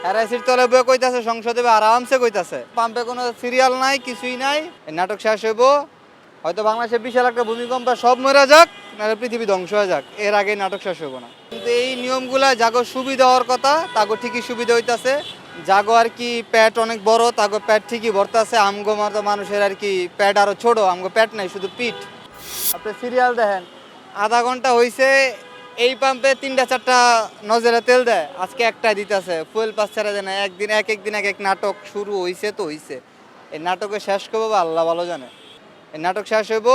এসির তলে বয়ে কইতাছে সংসদে আরামসে কইতাছে, পাম্পে কোনো সিরিয়াল নাই, কিছুই নাই। এই নাটক শেষ হইব, হয়তো বাংলাদেশে বিশাল একটা ভূমিকম্পে সব মরে যাক, নাহলে পৃথিবী ধ্বংস হয়ে যাক, এর আগে নাটক শেষ হইব না। কিন্তু এই নিয়মগুলা জাগো সুবিধা হওয়ার কথা, তাগো ঠিকই সুবিধা হইতাছে। জাগো আর কি পেট অনেক বড়, তাগো পেট ঠিকই ভরতাছে। আমগো মতো মানুষের আর কি পেট আরো ছোট, আমগো পেট নাই, শুধু পিঠ। আপনি সিরিয়াল দেখেন, আধা ঘন্টা হইছে, এই পাম্পে 3-4টা নজরে তেল দেয়, আজকে একটা দিতেছে, ফুয়েল পাস ছেড়ে দেয় না। একদিন এক এক নাটক শুরু হইছে তো হইছে। এই নাটকে শেষ করবো বা আল্লাহ ভালো জানে। এই নাটক শেষ হইব,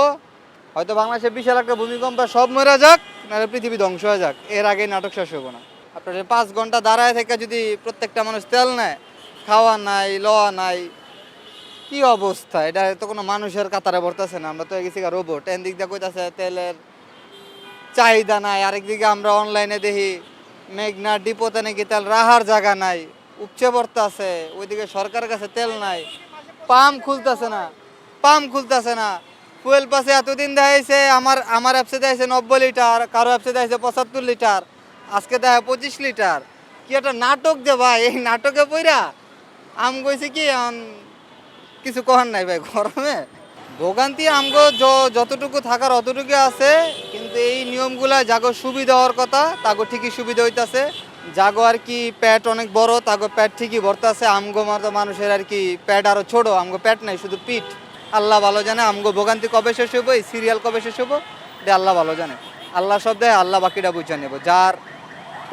হয়তো বাংলাদেশে বিশাল একটা ভূমিকম্পে সব মরে যাক, নাহলে পৃথিবী ধ্বংস হয়ে যাক, এর আগে নাটক শেষ হইব না। আপনার 5 ঘন্টা দাঁড়ায় থেকে যদি প্রত্যেকটা মানুষ তেল নেয়, খাওয়া নাই, লওয়া নাই, কি অবস্থা! এটা তো কোনো মানুষের কাতারে ভরতেছে না, আমরা তো গেছি রোবট। একদিক দিয়ে কইতাছে তেলের চাহিদা নাই, আরেকদিকে আমরা অনলাইনে দেখি মেঘনা ডিপোতে নাকি তেল রাহার জায়গা নাই, উপচে পড়তে আছে। ওইদিকে সরকারের কাছে তেল নাই, পাম্প খুলতেছে না। ফুয়েল পাসে এতদিন দেখাইছে, আমার অ্যাপসে দেখাইছে 90 লিটার, কারো অ্যাপসে দেখাইছে 75 লিটার, আজকে দেখা 25 লিটার। কি একটা নাটক দে ভাই! এই নাটকে পইরা আম কইছে কি কিছু কহার নাই ভাই। গরমে ভোগান্তি আমগো যতটুকু থাকার অতটুকু আছে, কিন্তু এই নিয়মগুলা জাগো সুবিধা হওয়ার কথা, তাগো ঠিকই সুবিধা হইতাছে। জাগো আর কি পেট অনেক বড়, তাগো পেট ঠিকই ভরতাছে। আমগো মতো মানুষের আর কি পেট আরো ছোট, আমগো পেট নাই, শুধু পিঠ। আল্লাহ ভালো জানে আমগো ভোগান্তি কবে শেষ হইব, এই সিরিয়াল কবে শেষ হইব, এটা আল্লাহ ভালো জানে। আল্লাহ সব দেয়, আল্লাহ বাকিটা বুঝে নেব। যার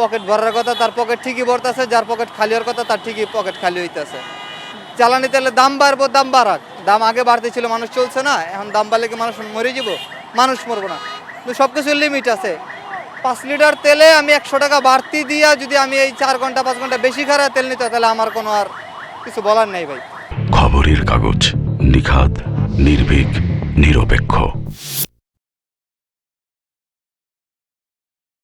পকেট ভরার কথা তার পকেট ঠিকই ভরতাছে, যার পকেট খালি হওয়ার কথা তার ঠিকই পকেট খালি হইতাছে। জ্বালানি তেলের দাম বাড়বো, দাম বাড়াক। দাম আগে বাড়তে ছিল, মানুষ চলছে না, এখন দাম বাড়লে কি মানুষ মরে যাব? মানুষ মরবো না। কিন্তু সব কিছুর লিমিট আছে। 5 লিটার তেলে আমি 100 টাকা বাড়তি দিয়া যদি আমি এই 4 ঘন্টা 5 ঘন্টা বেশি খারাপ তেল নিতে, তাহলে আমার কোনো আর কিছু বলার নেই ভাই। খবরের কাগজ, নিখাত, নির্ভীক, নিরপেক্ষ।